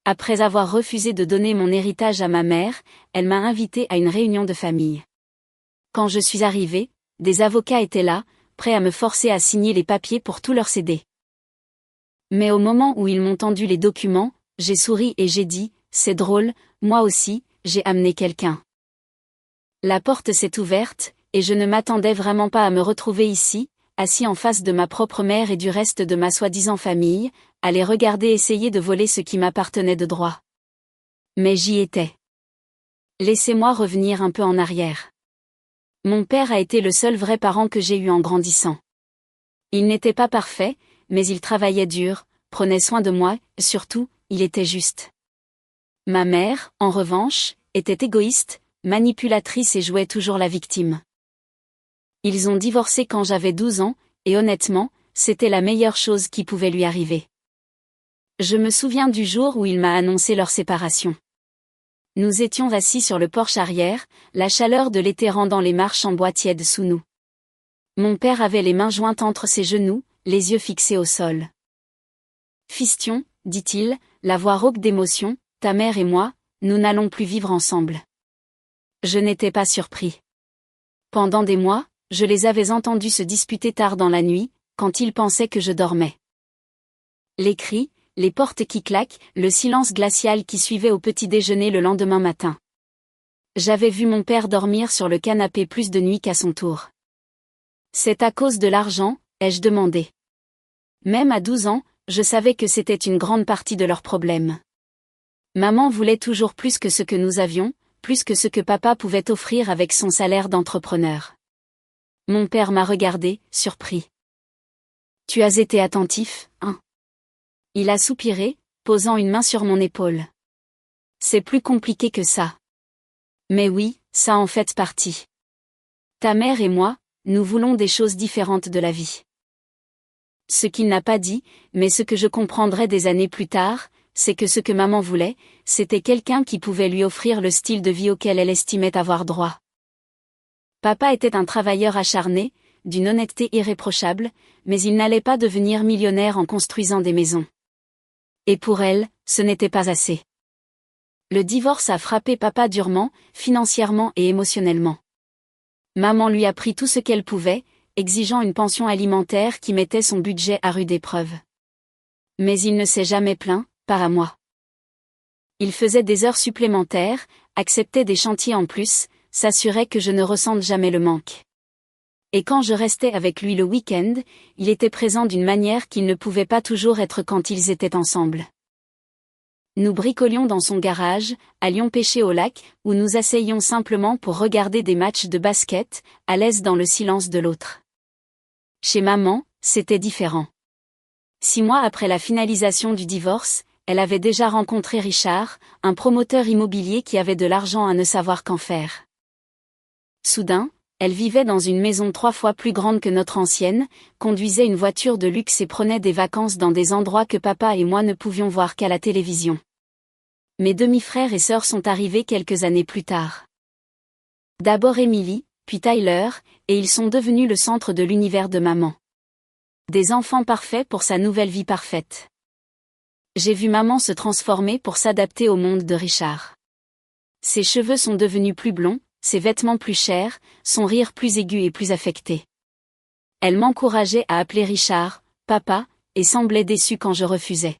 Après avoir refusé de donner mon héritage à ma mère, elle m'a invité à une réunion de famille. Quand je suis arrivée, des avocats étaient là, prêts à me forcer à signer les papiers pour tout leur céder. Mais au moment où ils m'ont tendu les documents, j'ai souri et j'ai dit, c'est drôle, moi aussi, j'ai amené quelqu'un. La porte s'est ouverte, et je ne m'attendais vraiment pas à me retrouver ici, assis en face de ma propre mère et du reste de ma soi-disant famille, à les regarder essayer de voler ce qui m'appartenait de droit. Mais j'y étais. Laissez-moi revenir un peu en arrière. Mon père a été le seul vrai parent que j'ai eu en grandissant. Il n'était pas parfait, mais il travaillait dur, prenait soin de moi, surtout, il était juste. Ma mère, en revanche, était égoïste, manipulatrice et jouait toujours la victime. Ils ont divorcé quand j'avais 12 ans, et honnêtement, c'était la meilleure chose qui pouvait lui arriver. Je me souviens du jour où il m'a annoncé leur séparation. Nous étions assis sur le porche arrière, la chaleur de l'été rendant les marches en bois tièdes sous nous. Mon père avait les mains jointes entre ses genoux, les yeux fixés au sol. « Fiston, dit-il, la voix rauque d'émotion, ta mère et moi, nous n'allons plus vivre ensemble. » Je n'étais pas surpris. Pendant des mois, je les avais entendus se disputer tard dans la nuit, quand ils pensaient que je dormais. Les cris, les portes qui claquent, le silence glacial qui suivait au petit déjeuner le lendemain matin. J'avais vu mon père dormir sur le canapé plus de nuits qu'à son tour. C'est à cause de l'argent, ai-je demandé. Même à 12 ans, je savais que c'était une grande partie de leur problème. Maman voulait toujours plus que ce que nous avions, plus que ce que papa pouvait offrir avec son salaire d'entrepreneur. Mon père m'a regardé, surpris. « Tu as été attentif, hein ?» Il a soupiré, posant une main sur mon épaule. « C'est plus compliqué que ça. » Mais oui, ça en fait partie. Ta mère et moi, nous voulons des choses différentes de la vie. Ce qu'il n'a pas dit, mais ce que je comprendrai des années plus tard, c'est que ce que maman voulait, c'était quelqu'un qui pouvait lui offrir le style de vie auquel elle estimait avoir droit. Papa était un travailleur acharné, d'une honnêteté irréprochable, mais il n'allait pas devenir millionnaire en construisant des maisons. Et pour elle, ce n'était pas assez. Le divorce a frappé papa durement, financièrement et émotionnellement. Maman lui a pris tout ce qu'elle pouvait, exigeant une pension alimentaire qui mettait son budget à rude épreuve. Mais il ne s'est jamais plaint, pas à moi. Il faisait des heures supplémentaires, acceptait des chantiers en plus, s'assurait que je ne ressente jamais le manque. Et quand je restais avec lui le week-end, il était présent d'une manière qu'il ne pouvait pas toujours être quand ils étaient ensemble. Nous bricolions dans son garage, allions pêcher au lac, ou nous asseyions simplement pour regarder des matchs de basket, à l'aise dans le silence de l'autre. Chez maman, c'était différent. 6 mois après la finalisation du divorce, elle avait déjà rencontré Richard, un promoteur immobilier qui avait de l'argent à ne savoir qu'en faire. Soudain, elle vivait dans une maison 3 fois plus grande que notre ancienne, conduisait une voiture de luxe et prenait des vacances dans des endroits que papa et moi ne pouvions voir qu'à la télévision. Mes demi-frères et sœurs sont arrivés quelques années plus tard. D'abord Emily, puis Tyler, et ils sont devenus le centre de l'univers de maman. Des enfants parfaits pour sa nouvelle vie parfaite. J'ai vu maman se transformer pour s'adapter au monde de Richard. Ses cheveux sont devenus plus blonds, ses vêtements plus chers, son rire plus aigu et plus affecté. Elle m'encourageait à appeler Richard « papa » et semblait déçue quand je refusais.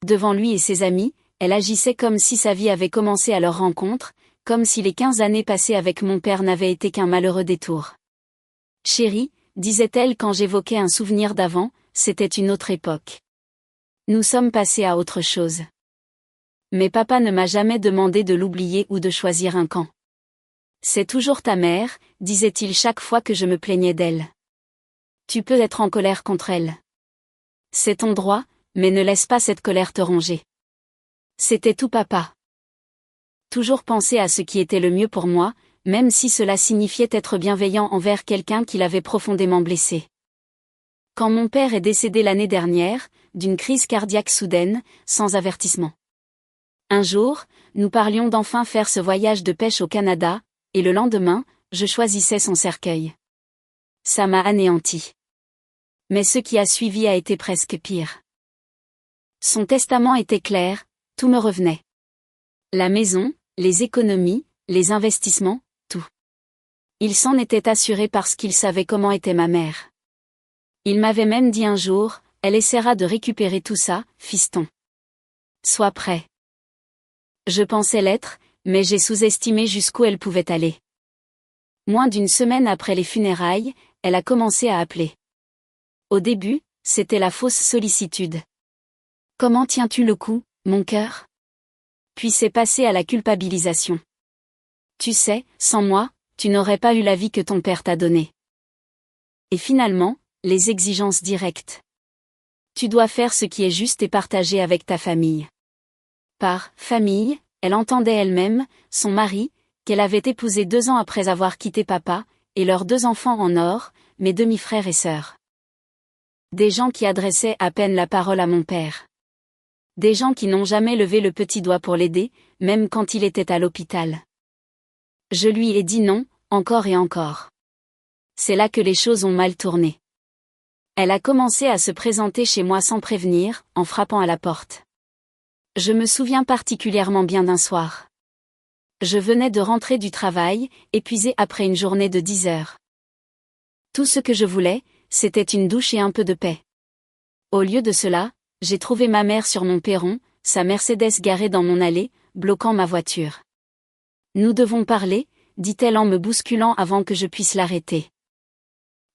Devant lui et ses amis, elle agissait comme si sa vie avait commencé à leur rencontre, comme si les 15 années passées avec mon père n'avaient été qu'un malheureux détour. « Chérie », disait-elle quand j'évoquais un souvenir d'avant, c'était une autre époque. Nous sommes passés à autre chose. Mais papa ne m'a jamais demandé de l'oublier ou de choisir un camp. C'est toujours ta mère, disait-il chaque fois que je me plaignais d'elle. Tu peux être en colère contre elle. C'est ton droit, mais ne laisse pas cette colère te ronger. C'était tout papa. Toujours penser à ce qui était le mieux pour moi, même si cela signifiait être bienveillant envers quelqu'un qui l'avait profondément blessé. Quand mon père est décédé l'année dernière, d'une crise cardiaque soudaine, sans avertissement. Un jour, nous parlions d'enfin faire ce voyage de pêche au Canada, et le lendemain, je choisissais son cercueil. Ça m'a anéanti. Mais ce qui a suivi a été presque pire. Son testament était clair, Tout me revenait. La maison, les économies, les investissements, tout. Il s'en était assuré parce qu'il savait comment était ma mère. Il m'avait même dit un jour, elle essaiera de récupérer tout ça, fiston. Sois prêt. Je pensais l'être, mais j'ai sous-estimé jusqu'où elle pouvait aller. Moins d'une semaine après les funérailles, elle a commencé à appeler. Au début, c'était la fausse sollicitude. Comment tiens-tu le coup, mon cœur? Puis c'est passé à la culpabilisation. Tu sais, sans moi, tu n'aurais pas eu la vie que ton père t'a donnée. Et finalement, les exigences directes. Tu dois faire ce qui est juste et partager avec ta famille. Par « famille », elle entendait elle-même, son mari, qu'elle avait épousé 2 ans après avoir quitté papa, et leurs 2 enfants en or, mes demi-frères et sœurs. Des gens qui adressaient à peine la parole à mon père. Des gens qui n'ont jamais levé le petit doigt pour l'aider, même quand il était à l'hôpital. Je lui ai dit non, encore et encore. C'est là que les choses ont mal tourné. Elle a commencé à se présenter chez moi sans prévenir, en frappant à la porte. Je me souviens particulièrement bien d'un soir. Je venais de rentrer du travail, épuisée après une journée de 10 heures. Tout ce que je voulais, c'était une douche et un peu de paix. Au lieu de cela, j'ai trouvé ma mère sur mon perron, sa Mercedes garée dans mon allée, bloquant ma voiture. Nous devons parler, dit-elle en me bousculant avant que je puisse l'arrêter.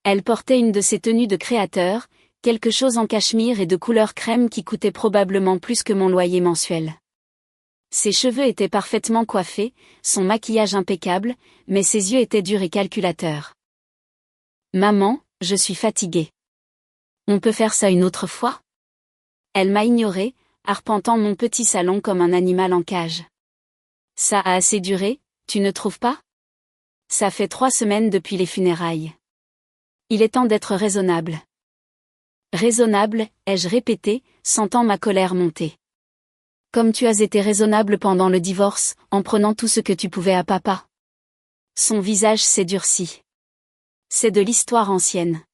Elle portait une de ses tenues de créateur, quelque chose en cachemire et de couleur crème qui coûtait probablement plus que mon loyer mensuel. Ses cheveux étaient parfaitement coiffés, son maquillage impeccable, mais ses yeux étaient durs et calculateurs. Maman, je suis fatiguée. On peut faire ça une autre fois? Elle m'a ignorée, arpentant mon petit salon comme un animal en cage. Ça a assez duré, tu ne trouves pas? Ça fait 3 semaines depuis les funérailles. Il est temps d'être raisonnable. Raisonnable, ai-je répété, sentant ma colère monter. Comme tu as été raisonnable pendant le divorce, en prenant tout ce que tu pouvais à papa. Son visage s'est durci. C'est de l'histoire ancienne.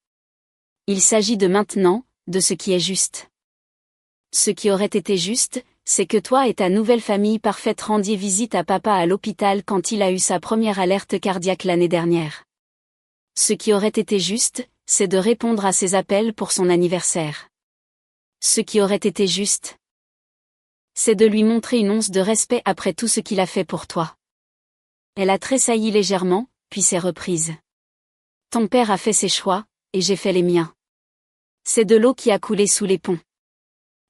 Il s'agit de maintenant, de ce qui est juste. Ce qui aurait été juste, c'est que toi et ta nouvelle famille parfaite rendiez visite à papa à l'hôpital quand il a eu sa première alerte cardiaque l'année dernière. Ce qui aurait été juste, c'est de répondre à ses appels pour son anniversaire. Ce qui aurait été juste, c'est de lui montrer une once de respect après tout ce qu'il a fait pour toi. Elle a tressailli légèrement, puis s'est reprise. Ton père a fait ses choix, et j'ai fait les miens. C'est de l'eau qui a coulé sous les ponts.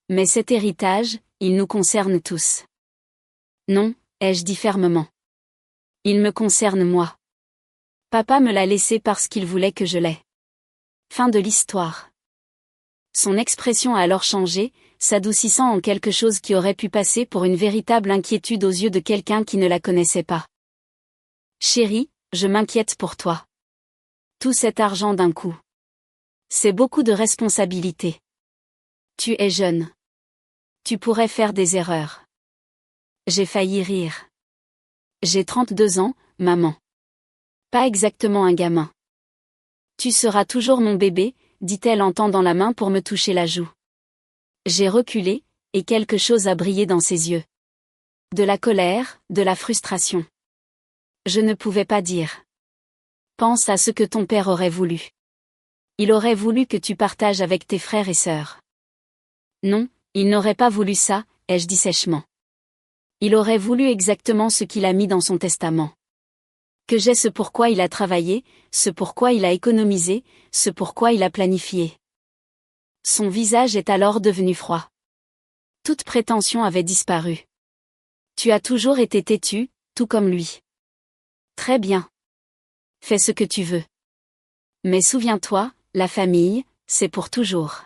Mais cet héritage, il nous concerne tous. Non, ai-je dit fermement. Il me concerne moi. Papa me l'a laissé parce qu'il voulait que je l'aie. Fin de l'histoire. Son expression a alors changé, s'adoucissant en quelque chose qui aurait pu passer pour une véritable inquiétude aux yeux de quelqu'un qui ne la connaissait pas. Chérie, je m'inquiète pour toi. Tout cet argent d'un coup. C'est beaucoup de responsabilités. Tu es jeune. Tu pourrais faire des erreurs. J'ai failli rire. J'ai 32 ans, maman. Pas exactement un gamin. Tu seras toujours mon bébé, dit-elle en tendant la main pour me toucher la joue. J'ai reculé, et quelque chose a brillé dans ses yeux. De la colère, de la frustration. Je ne pouvais pas dire. Pense à ce que ton père aurait voulu. Il aurait voulu que tu partages avec tes frères et sœurs. Non, il n'aurait pas voulu ça, ai-je dit sèchement. Il aurait voulu exactement ce qu'il a mis dans son testament. Que j'ai ce pourquoi il a travaillé, ce pourquoi il a économisé, ce pourquoi il a planifié. Son visage est alors devenu froid. Toute prétention avait disparu. Tu as toujours été têtu, tout comme lui. Très bien. Fais ce que tu veux. Mais souviens-toi, la famille, c'est pour toujours.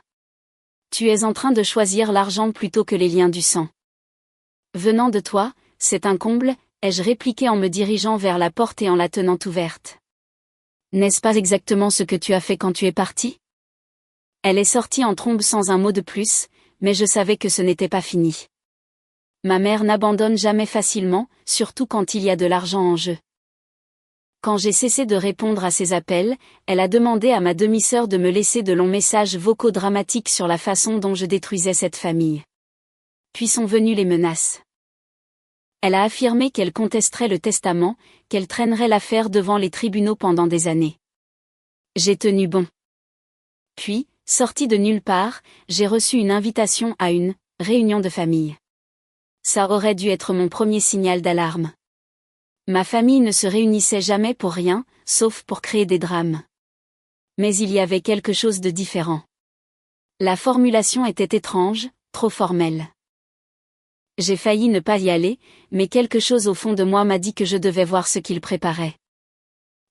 Tu es en train de choisir l'argent plutôt que les liens du sang. Venant de toi, c'est un comble, ai-je répliqué en me dirigeant vers la porte et en la tenant ouverte. N'est-ce pas exactement ce que tu as fait quand tu es parti? Elle est sortie en trombe sans un mot de plus, mais je savais que ce n'était pas fini. Ma mère n'abandonne jamais facilement, surtout quand il y a de l'argent en jeu. Quand j'ai cessé de répondre à ses appels, elle a demandé à ma demi-sœur de me laisser de longs messages vocaux dramatiques sur la façon dont je détruisais cette famille. Puis sont venues les menaces. Elle a affirmé qu'elle contesterait le testament, qu'elle traînerait l'affaire devant les tribunaux pendant des années. J'ai tenu bon. Puis, sortie de nulle part, j'ai reçu une invitation à une réunion de famille. Ça aurait dû être mon premier signal d'alarme. Ma famille ne se réunissait jamais pour rien, sauf pour créer des drames. Mais il y avait quelque chose de différent. La formulation était étrange, trop formelle. J'ai failli ne pas y aller, mais quelque chose au fond de moi m'a dit que je devais voir ce qu'ils préparaient.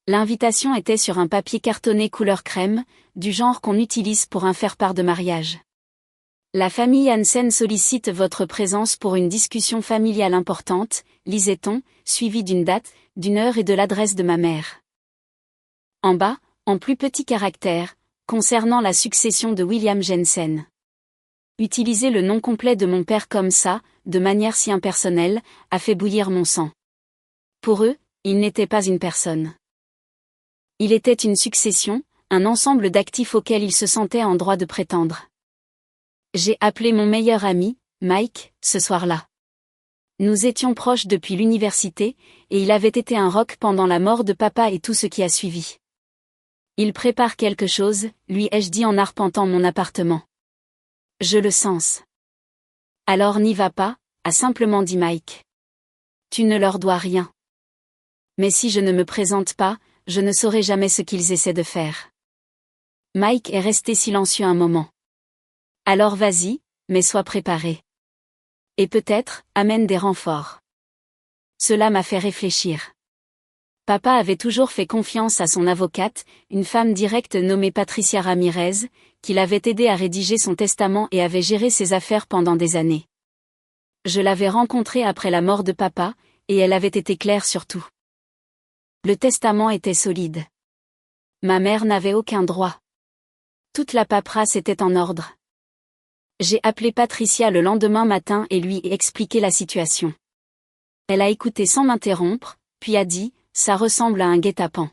L'invitation était sur un papier cartonné couleur crème, du genre qu'on utilise pour un faire-part de mariage. La famille Hansen sollicite votre présence pour une discussion familiale importante, lisait-on, suivie d'une date, d'une heure et de l'adresse de ma mère. En bas, en plus petit caractère, concernant la succession de William Jensen. Utiliser le nom complet de mon père comme ça, de manière si impersonnelle, a fait bouillir mon sang. Pour eux, il n'était pas une personne. Il était une succession, un ensemble d'actifs auxquels ils se sentaient en droit de prétendre. J'ai appelé mon meilleur ami, Mike, ce soir-là. Nous étions proches depuis l'université, et il avait été un rock pendant la mort de papa et tout ce qui a suivi. Il prépare quelque chose, lui ai-je dit en arpentant mon appartement. Je le sens. Alors n'y va pas, a simplement dit Mike. Tu ne leur dois rien. Mais si je ne me présente pas, je ne saurai jamais ce qu'ils essaient de faire. Mike est resté silencieux un moment. Alors vas-y, mais sois préparé. Et peut-être, amène des renforts. Cela m'a fait réfléchir. Papa avait toujours fait confiance à son avocate, une femme directe nommée Patricia Ramirez, qui l'avait aidé à rédiger son testament et avait géré ses affaires pendant des années. Je l'avais rencontrée après la mort de papa, et elle avait été claire sur tout. Le testament était solide. Ma mère n'avait aucun droit. Toute la paperasse était en ordre. J'ai appelé Patricia le lendemain matin et lui ai expliqué la situation. Elle a écouté sans m'interrompre, puis a dit, ça ressemble à un guet-apens.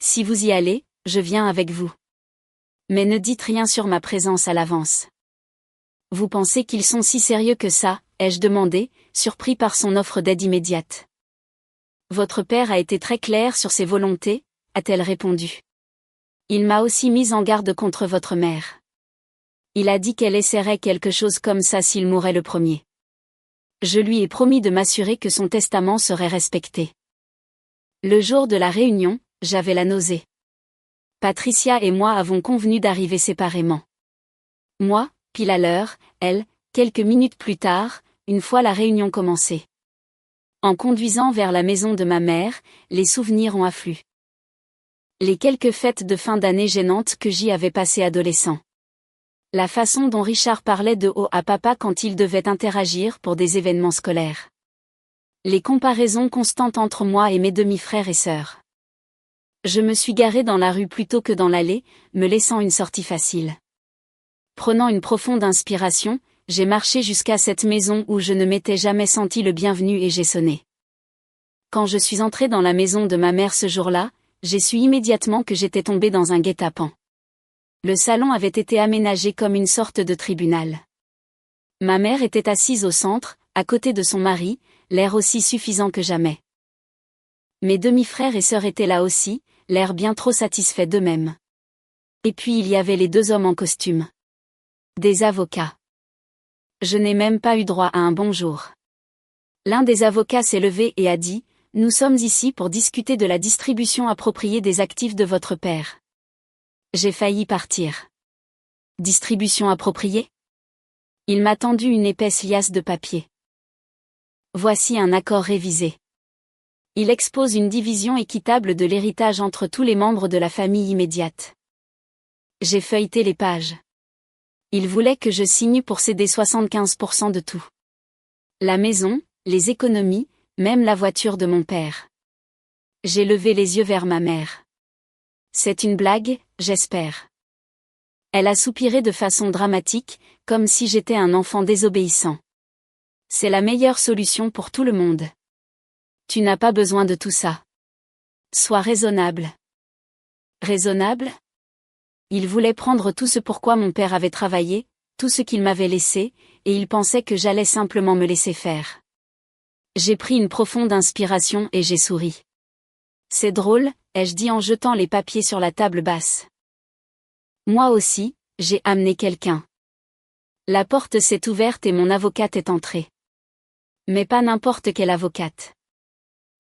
Si vous y allez, je viens avec vous. Mais ne dites rien sur ma présence à l'avance. Vous pensez qu'ils sont si sérieux que ça, ai-je demandé, surpris par son offre d'aide immédiate. Votre père a été très clair sur ses volontés, a-t-elle répondu. Il m'a aussi mise en garde contre votre mère. Il a dit qu'elle essaierait quelque chose comme ça s'il mourait le premier. Je lui ai promis de m'assurer que son testament serait respecté. Le jour de la réunion, j'avais la nausée. Patricia et moi avons convenu d'arriver séparément. Moi, pile à l'heure, elle, quelques minutes plus tard, une fois la réunion commencée. En conduisant vers la maison de ma mère, les souvenirs ont afflué. Les quelques fêtes de fin d'année gênantes que j'y avais passées adolescent. La façon dont Richard parlait de haut à papa quand il devait interagir pour des événements scolaires. Les comparaisons constantes entre moi et mes demi-frères et sœurs. Je me suis garé dans la rue plutôt que dans l'allée, me laissant une sortie facile. Prenant une profonde inspiration, j'ai marché jusqu'à cette maison où je ne m'étais jamais senti le bienvenu et j'ai sonné. Quand je suis entré dans la maison de ma mère ce jour-là, j'ai su immédiatement que j'étais tombé dans un guet-apens. Le salon avait été aménagé comme une sorte de tribunal. Ma mère était assise au centre, à côté de son mari, l'air aussi suffisant que jamais. Mes demi-frères et sœurs étaient là aussi, l'air bien trop satisfaits d'eux-mêmes. Et puis il y avait les deux hommes en costume. Des avocats. Je n'ai même pas eu droit à un bonjour. L'un des avocats s'est levé et a dit, « Nous sommes ici pour discuter de la distribution appropriée des actifs de votre père. » J'ai failli partir. Distribution appropriée ? Il m'a tendu une épaisse liasse de papier. Voici un accord révisé. Il expose une division équitable de l'héritage entre tous les membres de la famille immédiate. J'ai feuilleté les pages. Il voulait que je signe pour céder 75% de tout. La maison, les économies, même la voiture de mon père. J'ai levé les yeux vers ma mère. C'est une blague, j'espère. Elle a soupiré de façon dramatique, comme si j'étais un enfant désobéissant. C'est la meilleure solution pour tout le monde. Tu n'as pas besoin de tout ça. Sois raisonnable. Raisonnable ? Il voulait prendre tout ce pourquoi mon père avait travaillé, tout ce qu'il m'avait laissé, et il pensait que j'allais simplement me laisser faire. J'ai pris une profonde inspiration et j'ai souri. C'est drôle, ai-je dit en jetant les papiers sur la table basse. Moi aussi, j'ai amené quelqu'un. La porte s'est ouverte et mon avocate est entrée. Mais pas n'importe quelle avocate.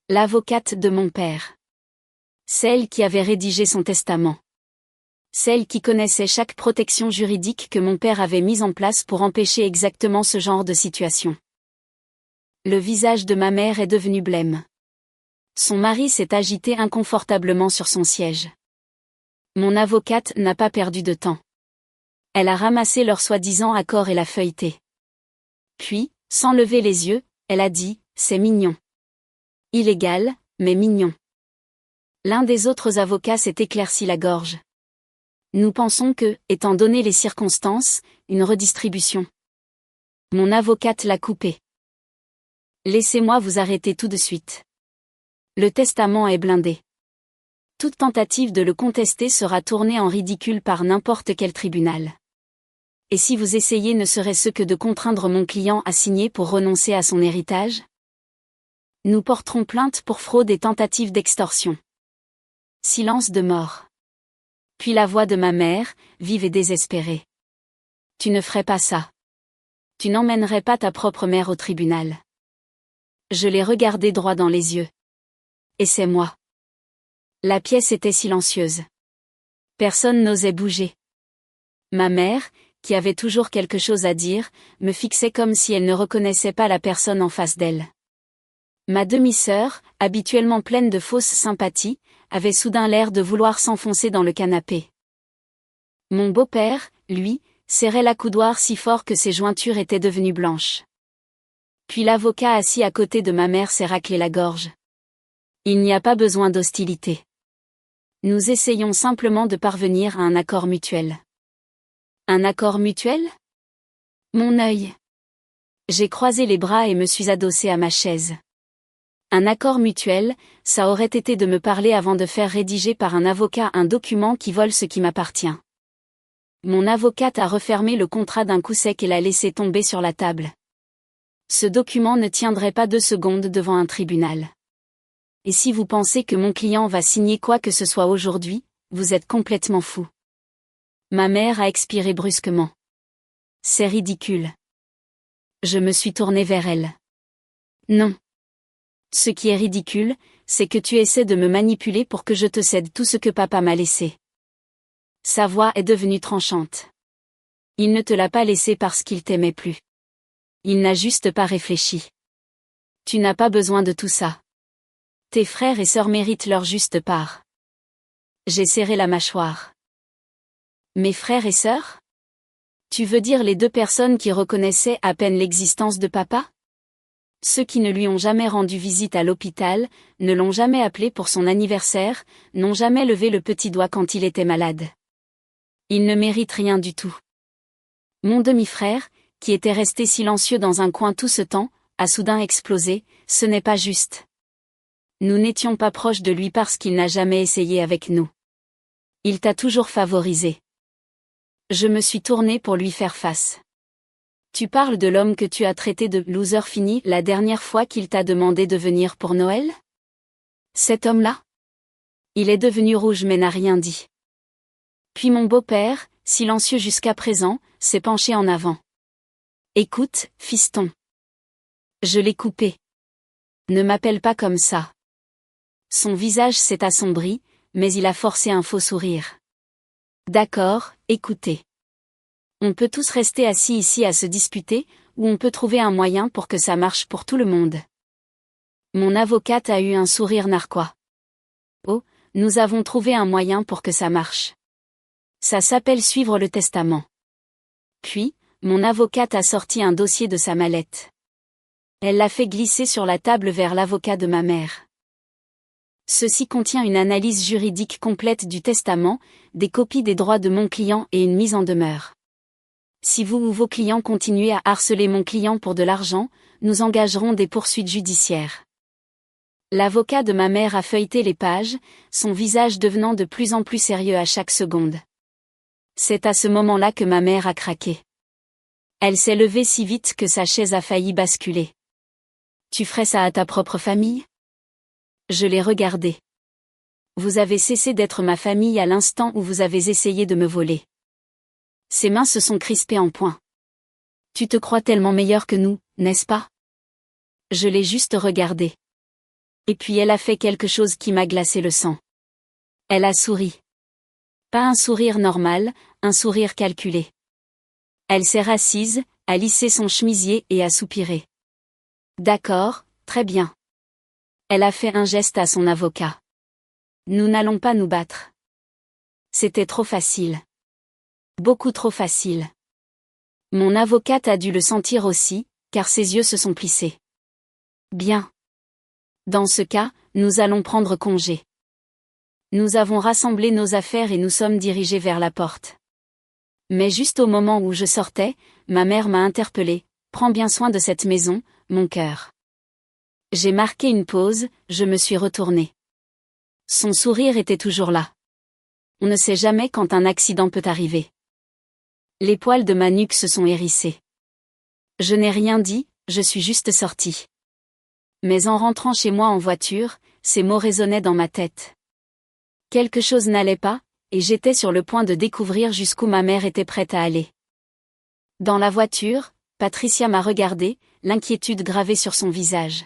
L'avocate de mon père. Celle qui avait rédigé son testament. Celle qui connaissait chaque protection juridique que mon père avait mise en place pour empêcher exactement ce genre de situation. Le visage de ma mère est devenu blême. Son mari s'est agité inconfortablement sur son siège. Mon avocate n'a pas perdu de temps. Elle a ramassé leur soi-disant accord et l'a feuilleté. Puis, sans lever les yeux, elle a dit, « C'est mignon. Illégal, mais mignon. » L'un des autres avocats s'est éclairci la gorge. Nous pensons que, étant donné les circonstances, une redistribution. Mon avocate l'a coupé. Laissez-moi vous arrêter tout de suite. Le testament est blindé. Toute tentative de le contester sera tournée en ridicule par n'importe quel tribunal. Et si vous essayez ne serait-ce que de contraindre mon client à signer pour renoncer à son héritage? Nous porterons plainte pour fraude et tentative d'extorsion. Silence de mort. Puis la voix de ma mère, vive et désespérée. Tu ne ferais pas ça. Tu n'emmènerais pas ta propre mère au tribunal. Je l'ai regardé droit dans les yeux. Et c'est moi. La pièce était silencieuse. Personne n'osait bouger. Ma mère, qui avait toujours quelque chose à dire, me fixait comme si elle ne reconnaissait pas la personne en face d'elle. Ma demi-sœur, habituellement pleine de fausses sympathies, avait soudain l'air de vouloir s'enfoncer dans le canapé. Mon beau-père, lui, serrait l'accoudoir si fort que ses jointures étaient devenues blanches. Puis l'avocat assis à côté de ma mère s'est raclé la gorge. Il n'y a pas besoin d'hostilité. Nous essayons simplement de parvenir à un accord mutuel. Un accord mutuel? Mon œil. J'ai croisé les bras et me suis adossé à ma chaise. Un accord mutuel, ça aurait été de me parler avant de faire rédiger par un avocat un document qui vole ce qui m'appartient. Mon avocate a refermé le contrat d'un coup sec et l'a laissé tomber sur la table. Ce document ne tiendrait pas 2 secondes devant un tribunal. Et si vous pensez que mon client va signer quoi que ce soit aujourd'hui, vous êtes complètement fou. Ma mère a expiré brusquement. C'est ridicule. Je me suis tournée vers elle. Non. Ce qui est ridicule, c'est que tu essaies de me manipuler pour que je te cède tout ce que papa m'a laissé. Sa voix est devenue tranchante. Il ne te l'a pas laissé parce qu'il t'aimait plus. Il n'a juste pas réfléchi. Tu n'as pas besoin de tout ça. Tes frères et sœurs méritent leur juste part. J'ai serré la mâchoire. Mes frères et sœurs? Tu veux dire les 2 personnes qui reconnaissaient à peine l'existence de papa? Ceux qui ne lui ont jamais rendu visite à l'hôpital, ne l'ont jamais appelé pour son anniversaire, n'ont jamais levé le petit doigt quand il était malade. Il ne mérite rien du tout. Mon demi-frère, qui était resté silencieux dans un coin tout ce temps, a soudain explosé, ce n'est pas juste. Nous n'étions pas proches de lui parce qu'il n'a jamais essayé avec nous. Il t'a toujours favorisé. Je me suis tournée pour lui faire face. Tu parles de l'homme que tu as traité de « loser fini » la dernière fois qu'il t'a demandé de venir pour Noël? Cet homme-là? Il est devenu rouge mais n'a rien dit. Puis mon beau-père, silencieux jusqu'à présent, s'est penché en avant. Écoute, fiston. Je l'ai coupé. Ne m'appelle pas comme ça. Son visage s'est assombri, mais il a forcé un faux sourire. D'accord, écoutez. On peut tous rester assis ici à se disputer, ou on peut trouver un moyen pour que ça marche pour tout le monde. Mon avocate a eu un sourire narquois. Oh, nous avons trouvé un moyen pour que ça marche. Ça s'appelle suivre le testament. Puis, mon avocate a sorti un dossier de sa mallette. Elle l'a fait glisser sur la table vers l'avocat de ma mère. Ceci contient une analyse juridique complète du testament, des copies des droits de mon client et une mise en demeure. Si vous ou vos clients continuez à harceler mon client pour de l'argent, nous engagerons des poursuites judiciaires. L'avocat de ma mère a feuilleté les pages, son visage devenant de plus en plus sérieux à chaque seconde. C'est à ce moment-là que ma mère a craqué. Elle s'est levée si vite que sa chaise a failli basculer. Tu ferais ça à ta propre famille? Je l'ai regardée. Vous avez cessé d'être ma famille à l'instant où vous avez essayé de me voler. Ses mains se sont crispées en poing. Tu te crois tellement meilleur que nous, n'est-ce pas? Je l'ai juste regardée. Et puis elle a fait quelque chose qui m'a glacé le sang. Elle a souri. Pas un sourire normal, un sourire calculé. Elle s'est rassise, a lissé son chemisier et a soupiré. D'accord, très bien. Elle a fait un geste à son avocat. Nous n'allons pas nous battre. C'était trop facile. Beaucoup trop facile. Mon avocate a dû le sentir aussi, car ses yeux se sont plissés. Bien. Dans ce cas, nous allons prendre congé. Nous avons rassemblé nos affaires et nous sommes dirigés vers la porte. Mais juste au moment où je sortais, ma mère m'a interpellée. Prends bien soin de cette maison, mon cœur. J'ai marqué une pause, je me suis retournée. Son sourire était toujours là. On ne sait jamais quand un accident peut arriver. Les poils de ma nuque se sont hérissés. Je n'ai rien dit, je suis juste sortie. Mais en rentrant chez moi en voiture, ces mots résonnaient dans ma tête. Quelque chose n'allait pas, et j'étais sur le point de découvrir jusqu'où ma mère était prête à aller. Dans la voiture, Patricia m'a regardée, l'inquiétude gravée sur son visage.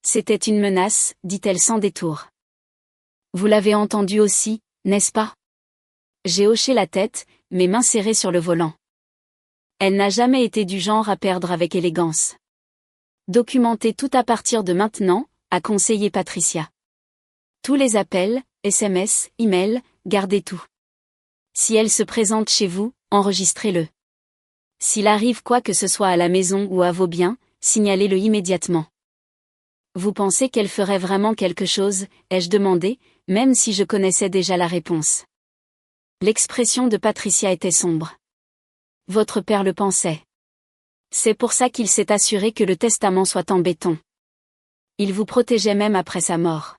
C'était une menace, dit-elle sans détour. Vous l'avez entendu aussi, n'est-ce pas? J'ai hoché la tête, mes mains serrées sur le volant. Elle n'a jamais été du genre à perdre avec élégance. Documentez tout à partir de maintenant, a conseillé Patricia. Tous les appels, SMS, emails, gardez tout. Si elle se présente chez vous, enregistrez-le. S'il arrive quoi que ce soit à la maison ou à vos biens, signalez-le immédiatement. Vous pensez qu'elle ferait vraiment quelque chose, ai-je demandé, même si je connaissais déjà la réponse. L'expression de Patricia était sombre. Votre père le pensait. C'est pour ça qu'il s'est assuré que le testament soit en béton. Il vous protégeait même après sa mort.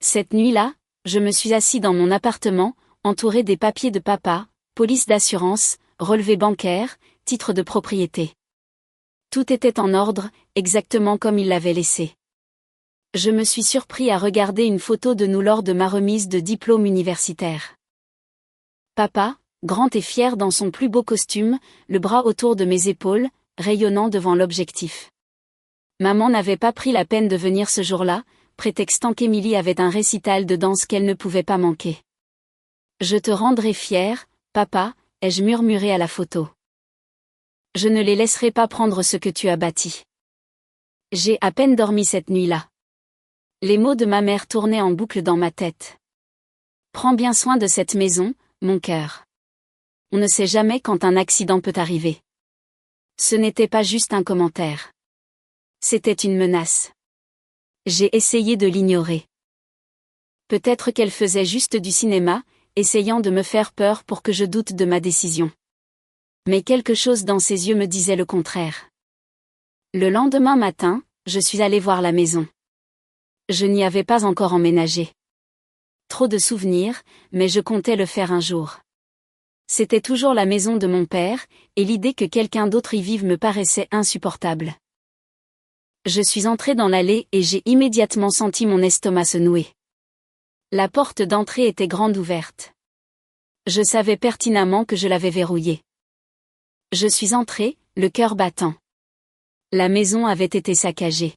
Cette nuit-là, je me suis assis dans mon appartement, entouré des papiers de papa, police d'assurance, relevé bancaire, titre de propriété. Tout était en ordre, exactement comme il l'avait laissé. Je me suis surpris à regarder une photo de nous lors de ma remise de diplôme universitaire. Papa, grand et fier dans son plus beau costume, le bras autour de mes épaules, rayonnant devant l'objectif. Maman n'avait pas pris la peine de venir ce jour-là, prétextant qu'Émilie avait un récital de danse qu'elle ne pouvait pas manquer. Je te rendrai fier, papa, ai-je murmuré à la photo. Je ne les laisserai pas prendre ce que tu as bâti. J'ai à peine dormi cette nuit-là. Les mots de ma mère tournaient en boucle dans ma tête. Prends bien soin de cette maison, mon cœur. On ne sait jamais quand un accident peut arriver. Ce n'était pas juste un commentaire. C'était une menace. J'ai essayé de l'ignorer. Peut-être qu'elle faisait juste du cinéma, essayant de me faire peur pour que je doute de ma décision. Mais quelque chose dans ses yeux me disait le contraire. Le lendemain matin, je suis allée voir la maison. Je n'y avais pas encore emménagé. Trop de souvenirs, mais je comptais le faire un jour. C'était toujours la maison de mon père, et l'idée que quelqu'un d'autre y vive me paraissait insupportable. Je suis entrée dans l'allée et j'ai immédiatement senti mon estomac se nouer. La porte d'entrée était grande ouverte. Je savais pertinemment que je l'avais verrouillée. Je suis entrée, le cœur battant. La maison avait été saccagée.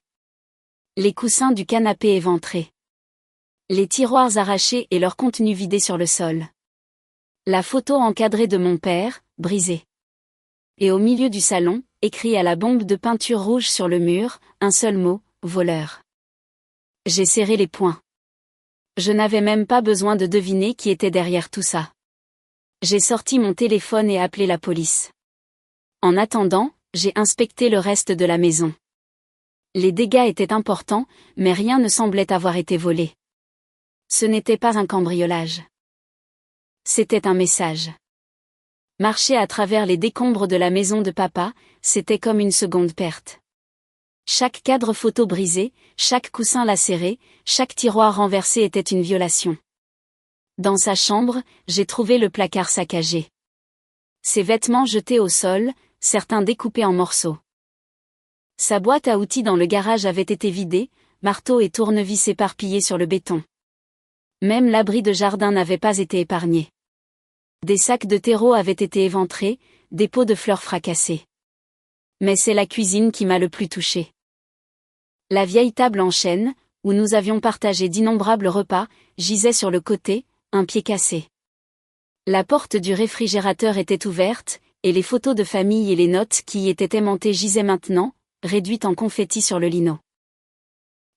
Les coussins du canapé éventrés. Les tiroirs arrachés et leur contenu vidé sur le sol. La photo encadrée de mon père, brisée. Et au milieu du salon, écrit à la bombe de peinture rouge sur le mur, un seul mot, voleur. J'ai serré les poings. Je n'avais même pas besoin de deviner qui était derrière tout ça. J'ai sorti mon téléphone et appelé la police. En attendant, j'ai inspecté le reste de la maison. Les dégâts étaient importants, mais rien ne semblait avoir été volé. Ce n'était pas un cambriolage. C'était un message. Marcher à travers les décombres de la maison de papa, c'était comme une seconde perte. Chaque cadre photo brisé, chaque coussin lacéré, chaque tiroir renversé était une violation. Dans sa chambre, j'ai trouvé le placard saccagé. Ses vêtements jetés au sol, certains découpés en morceaux. Sa boîte à outils dans le garage avait été vidée, marteau et tournevis éparpillés sur le béton. Même l'abri de jardin n'avait pas été épargné. Des sacs de terreau avaient été éventrés, des pots de fleurs fracassés. Mais c'est la cuisine qui m'a le plus touchée. La vieille table en chêne, où nous avions partagé d'innombrables repas, gisait sur le côté, un pied cassé. La porte du réfrigérateur était ouverte, et les photos de famille et les notes qui y étaient aimantées gisaient maintenant, réduites en confettis sur le lino.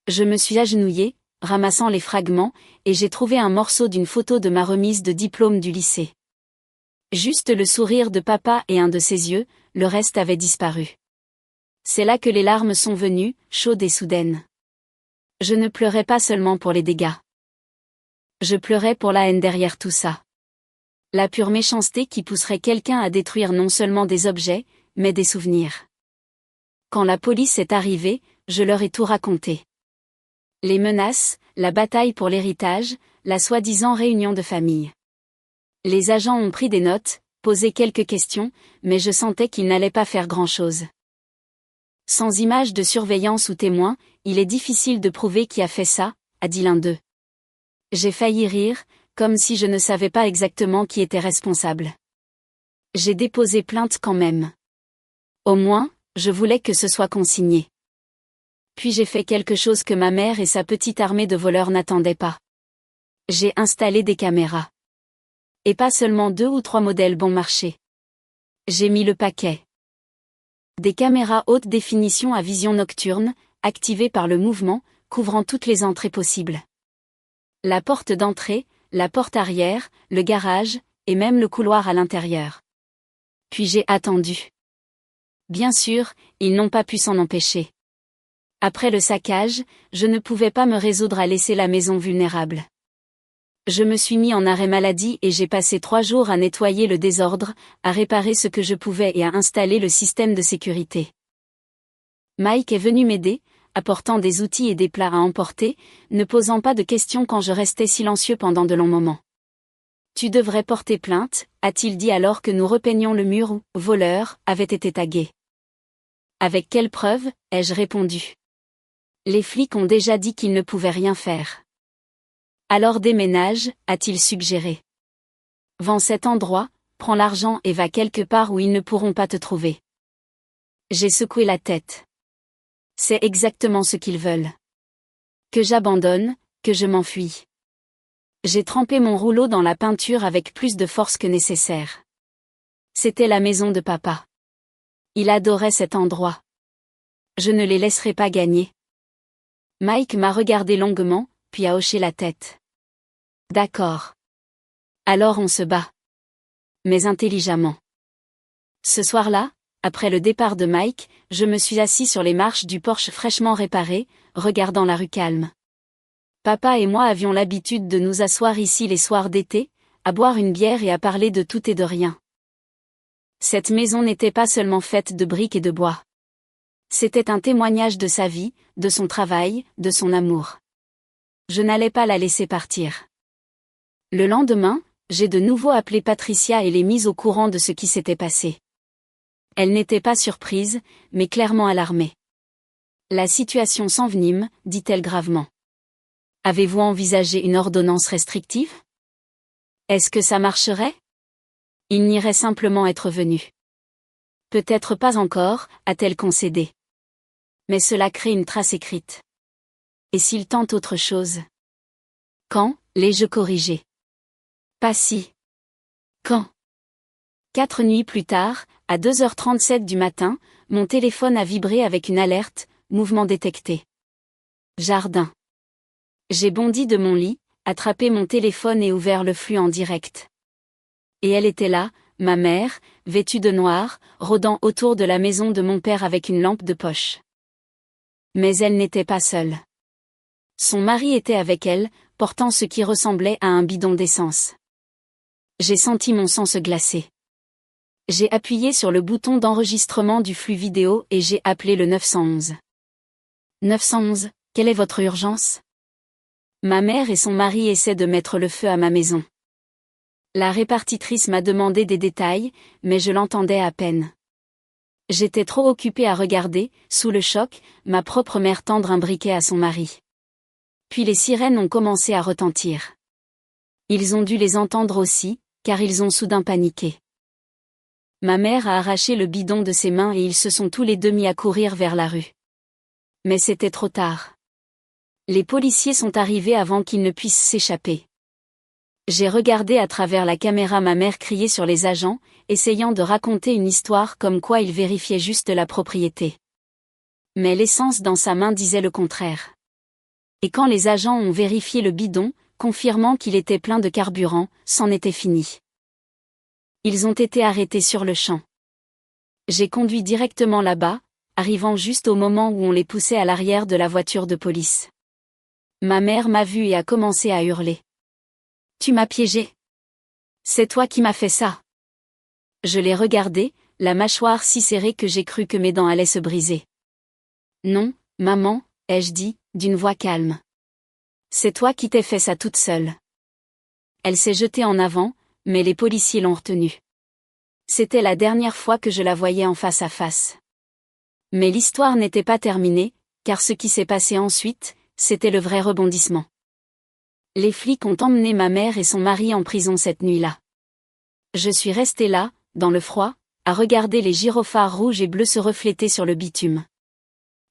Je me suis agenouillée, ramassant les fragments, et j'ai trouvé un morceau d'une photo de ma remise de diplôme du lycée. Juste le sourire de papa et un de ses yeux, le reste avait disparu. C'est là que les larmes sont venues, chaudes et soudaines. Je ne pleurais pas seulement pour les dégâts. Je pleurais pour la haine derrière tout ça. La pure méchanceté qui pousserait quelqu'un à détruire non seulement des objets, mais des souvenirs. Quand la police est arrivée, je leur ai tout raconté. Les menaces, la bataille pour l'héritage, la soi-disant réunion de famille. Les agents ont pris des notes, posé quelques questions, mais je sentais qu'ils n'allaient pas faire grand-chose. Sans image de surveillance ou témoin, il est difficile de prouver qui a fait ça, a dit l'un d'eux. J'ai failli rire, comme si je ne savais pas exactement qui était responsable. J'ai déposé plainte quand même. Au moins, je voulais que ce soit consigné. Puis j'ai fait quelque chose que ma mère et sa petite armée de voleurs n'attendaient pas. J'ai installé des caméras. Et pas seulement 2 ou 3 modèles bon marché. J'ai mis le paquet. Des caméras haute définition à vision nocturne, activées par le mouvement, couvrant toutes les entrées possibles. La porte d'entrée, la porte arrière, le garage, et même le couloir à l'intérieur. Puis j'ai attendu. Bien sûr, ils n'ont pas pu s'en empêcher. Après le saccage, je ne pouvais pas me résoudre à laisser la maison vulnérable. Je me suis mis en arrêt maladie et j'ai passé 3 jours à nettoyer le désordre, à réparer ce que je pouvais et à installer le système de sécurité. Mike est venu m'aider, apportant des outils et des plats à emporter, ne posant pas de questions quand je restais silencieux pendant de longs moments. Tu devrais porter plainte, a-t-il dit alors que nous repeignions le mur où « voleur » avait été tagué. Avec quelle preuve, ai-je répondu. Les flics ont déjà dit qu'ils ne pouvaient rien faire. Alors déménage, a-t-il suggéré. Vends cet endroit, prends l'argent et va quelque part où ils ne pourront pas te trouver. J'ai secoué la tête. C'est exactement ce qu'ils veulent. Que j'abandonne, que je m'enfuis. J'ai trempé mon rouleau dans la peinture avec plus de force que nécessaire. C'était la maison de papa. Il adorait cet endroit. Je ne les laisserai pas gagner. Mike m'a regardé longuement, puis a hoché la tête. D'accord. Alors on se bat. Mais intelligemment. Ce soir-là, après le départ de Mike, je me suis assis sur les marches du Porsche fraîchement réparé, regardant la rue calme. Papa et moi avions l'habitude de nous asseoir ici les soirs d'été, à boire une bière et à parler de tout et de rien. Cette maison n'était pas seulement faite de briques et de bois. C'était un témoignage de sa vie, de son travail, de son amour. Je n'allais pas la laisser partir. Le lendemain, j'ai de nouveau appelé Patricia et l'ai mise au courant de ce qui s'était passé. Elle n'était pas surprise, mais clairement alarmée. La situation s'envenime, dit-elle gravement. Avez-vous envisagé une ordonnance restrictive? Est-ce que ça marcherait? Il n'irait simplement être venu. Peut-être pas encore, a-t-elle concédé. Mais cela crée une trace écrite. Et s'il tente autre chose? Quand, l'ai-je corrigé? Pas si. Quand? 4 nuits plus tard, à 2h37 du matin, mon téléphone a vibré avec une alerte, mouvement détecté. Jardin. J'ai bondi de mon lit, attrapé mon téléphone et ouvert le flux en direct. Et elle était là, ma mère, vêtue de noir, rôdant autour de la maison de mon père avec une lampe de poche. Mais elle n'était pas seule. Son mari était avec elle, portant ce qui ressemblait à un bidon d'essence. J'ai senti mon sang se glacer. J'ai appuyé sur le bouton d'enregistrement du flux vidéo et j'ai appelé le 911. 911, quelle est votre urgence? Ma mère et son mari essaient de mettre le feu à ma maison. La répartitrice m'a demandé des détails, mais je l'entendais à peine. J'étais trop occupée à regarder, sous le choc, ma propre mère tendre un briquet à son mari. Puis les sirènes ont commencé à retentir. Ils ont dû les entendre aussi, car ils ont soudain paniqué. Ma mère a arraché le bidon de ses mains et ils se sont tous les deux mis à courir vers la rue. Mais c'était trop tard. Les policiers sont arrivés avant qu'ils ne puissent s'échapper. J'ai regardé à travers la caméra ma mère crier sur les agents, essayant de raconter une histoire comme quoi il vérifiait juste la propriété. Mais l'essence dans sa main disait le contraire. Et quand les agents ont vérifié le bidon, confirmant qu'il était plein de carburant, c'en était fini. Ils ont été arrêtés sur le champ. J'ai conduit directement là-bas, arrivant juste au moment où on les poussait à l'arrière de la voiture de police. Ma mère m'a vue et a commencé à hurler. « Tu m'as piégé. C'est toi qui m'as fait ça. » Je l'ai regardé, la mâchoire si serrée que j'ai cru que mes dents allaient se briser. « Non, maman, ai-je dit, d'une voix calme. C'est toi qui t'es fait ça toute seule. » Elle s'est jetée en avant, mais les policiers l'ont retenue. C'était la dernière fois que je la voyais en face à face. Mais l'histoire n'était pas terminée, car ce qui s'est passé ensuite, c'était le vrai rebondissement. Les flics ont emmené ma mère et son mari en prison cette nuit-là. Je suis restée là, dans le froid, à regarder les gyrophares rouges et bleus se refléter sur le bitume.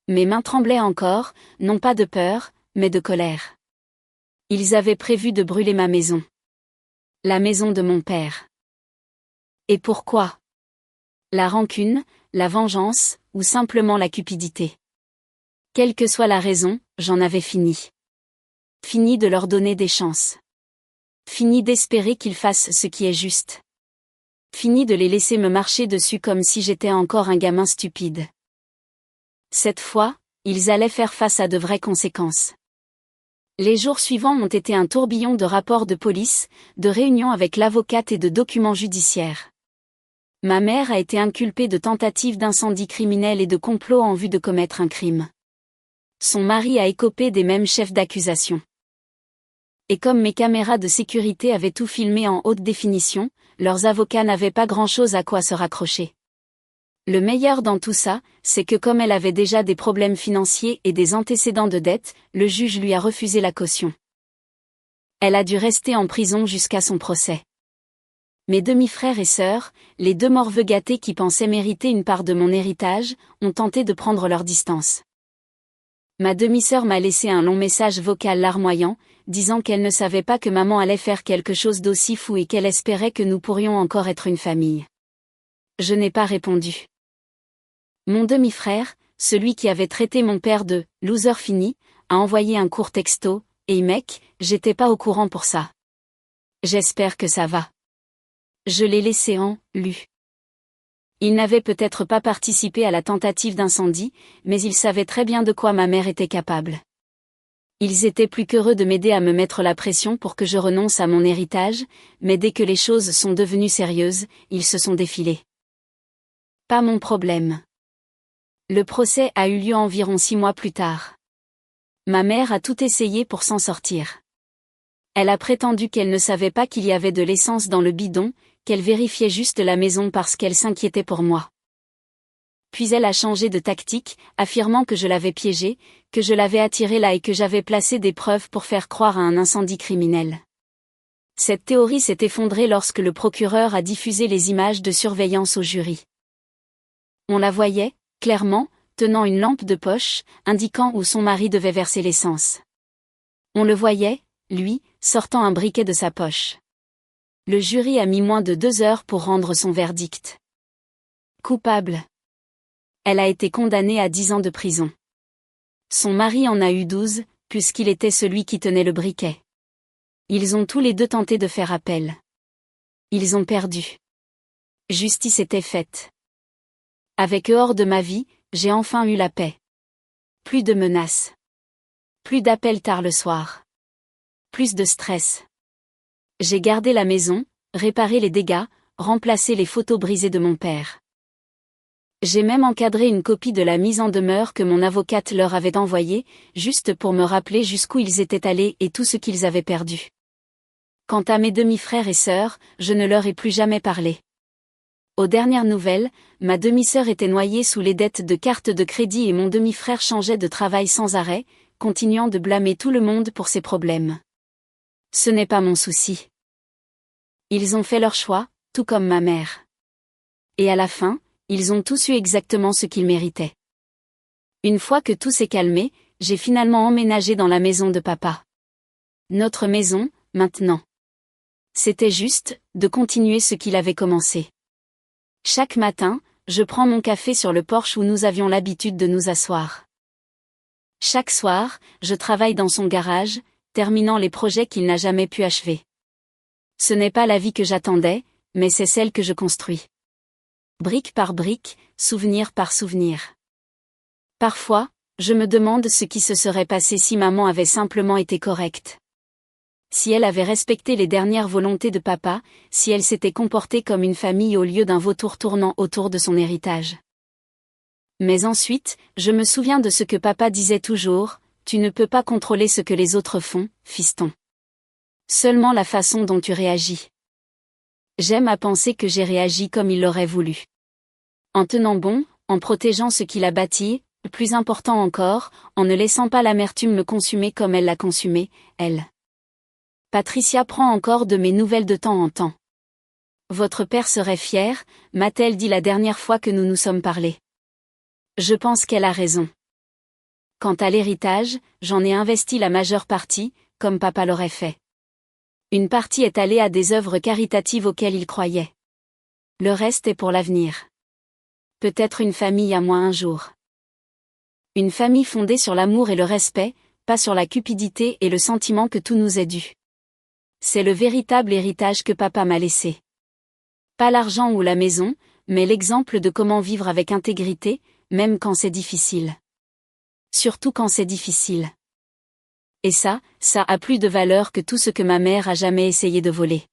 Mes mains tremblaient encore, non pas de peur, mais de colère. Ils avaient prévu de brûler ma maison. La maison de mon père. Et pourquoi? La rancune, la vengeance, ou simplement la cupidité. Quelle que soit la raison, j'en avais fini. Fini de leur donner des chances. Fini d'espérer qu'ils fassent ce qui est juste. Fini de les laisser me marcher dessus comme si j'étais encore un gamin stupide. Cette fois, ils allaient faire face à de vraies conséquences. Les jours suivants ont été un tourbillon de rapports de police, de réunions avec l'avocate et de documents judiciaires. Ma mère a été inculpée de tentative d'incendie criminel et de complot en vue de commettre un crime. Son mari a écopé des mêmes chefs d'accusation. Et comme mes caméras de sécurité avaient tout filmé en haute définition, leurs avocats n'avaient pas grand-chose à quoi se raccrocher. Le meilleur dans tout ça, c'est que comme elle avait déjà des problèmes financiers et des antécédents de dette, le juge lui a refusé la caution. Elle a dû rester en prison jusqu'à son procès. Mes demi-frères et sœurs, les deux morveux gâtés qui pensaient mériter une part de mon héritage, ont tenté de prendre leur distance. Ma demi-sœur m'a laissé un long message vocal larmoyant, disant qu'elle ne savait pas que maman allait faire quelque chose d'aussi fou et qu'elle espérait que nous pourrions encore être une famille. Je n'ai pas répondu. Mon demi-frère, celui qui avait traité mon père de « loser fini », a envoyé un court texto, « Hey mec, j'étais pas au courant pour ça. J'espère que ça va. » Je l'ai laissé en « lu ». Il n'avait peut-être pas participé à la tentative d'incendie, mais il savait très bien de quoi ma mère était capable. Ils étaient plus qu'heureux de m'aider à me mettre la pression pour que je renonce à mon héritage, mais dès que les choses sont devenues sérieuses, ils se sont défilés. Pas mon problème. Le procès a eu lieu environ 6 mois plus tard. Ma mère a tout essayé pour s'en sortir. Elle a prétendu qu'elle ne savait pas qu'il y avait de l'essence dans le bidon, qu'elle vérifiait juste la maison parce qu'elle s'inquiétait pour moi. Puis elle a changé de tactique, affirmant que je l'avais piégée, que je l'avais attirée là et que j'avais placé des preuves pour faire croire à un incendie criminel. Cette théorie s'est effondrée lorsque le procureur a diffusé les images de surveillance au jury. On la voyait, clairement, tenant une lampe de poche, indiquant où son mari devait verser l'essence. On le voyait, lui, sortant un briquet de sa poche. Le jury a mis moins de 2 heures pour rendre son verdict. Coupable. Elle a été condamnée à 10 ans de prison. Son mari en a eu 12, puisqu'il était celui qui tenait le briquet. Ils ont tous les deux tenté de faire appel. Ils ont perdu. Justice était faite. Avec eux hors de ma vie, j'ai enfin eu la paix. Plus de menaces. Plus d'appels tard le soir. Plus de stress. J'ai gardé la maison, réparé les dégâts, remplacé les photos brisées de mon père. J'ai même encadré une copie de la mise en demeure que mon avocate leur avait envoyée, juste pour me rappeler jusqu'où ils étaient allés et tout ce qu'ils avaient perdu. Quant à mes demi-frères et sœurs, je ne leur ai plus jamais parlé. Aux dernières nouvelles, ma demi-sœur était noyée sous les dettes de cartes de crédit et mon demi-frère changeait de travail sans arrêt, continuant de blâmer tout le monde pour ses problèmes. Ce n'est pas mon souci. Ils ont fait leur choix, tout comme ma mère. Et à la fin, ils ont tous eu exactement ce qu'ils méritaient. Une fois que tout s'est calmé, j'ai finalement emménagé dans la maison de papa. Notre maison, maintenant. C'était juste, de continuer ce qu'il avait commencé. Chaque matin, je prends mon café sur le porche où nous avions l'habitude de nous asseoir. Chaque soir, je travaille dans son garage, terminant les projets qu'il n'a jamais pu achever. Ce n'est pas la vie que j'attendais, mais c'est celle que je construis. Brique par brique, souvenir par souvenir. Parfois, je me demande ce qui se serait passé si maman avait simplement été correcte. Si elle avait respecté les dernières volontés de papa, si elle s'était comportée comme une famille au lieu d'un vautour tournant autour de son héritage. Mais ensuite, je me souviens de ce que papa disait toujours, tu ne peux pas contrôler ce que les autres font, fiston. Seulement la façon dont tu réagis. J'aime à penser que j'ai réagi comme il l'aurait voulu. En tenant bon, en protégeant ce qu'il a bâti, plus important encore, en ne laissant pas l'amertume me consumer comme elle l'a consumé, elle. Patricia prend encore de mes nouvelles de temps en temps. Votre père serait fier, m'a-t-elle dit la dernière fois que nous nous sommes parlé. Je pense qu'elle a raison. Quant à l'héritage, j'en ai investi la majeure partie, comme papa l'aurait fait. Une partie est allée à des œuvres caritatives auxquelles il croyait. Le reste est pour l'avenir. Peut-être une famille à moi un jour. Une famille fondée sur l'amour et le respect, pas sur la cupidité et le sentiment que tout nous est dû. C'est le véritable héritage que papa m'a laissé. Pas l'argent ou la maison, mais l'exemple de comment vivre avec intégrité, même quand c'est difficile. Surtout quand c'est difficile. Et ça a plus de valeur que tout ce que ma mère a jamais essayé de voler.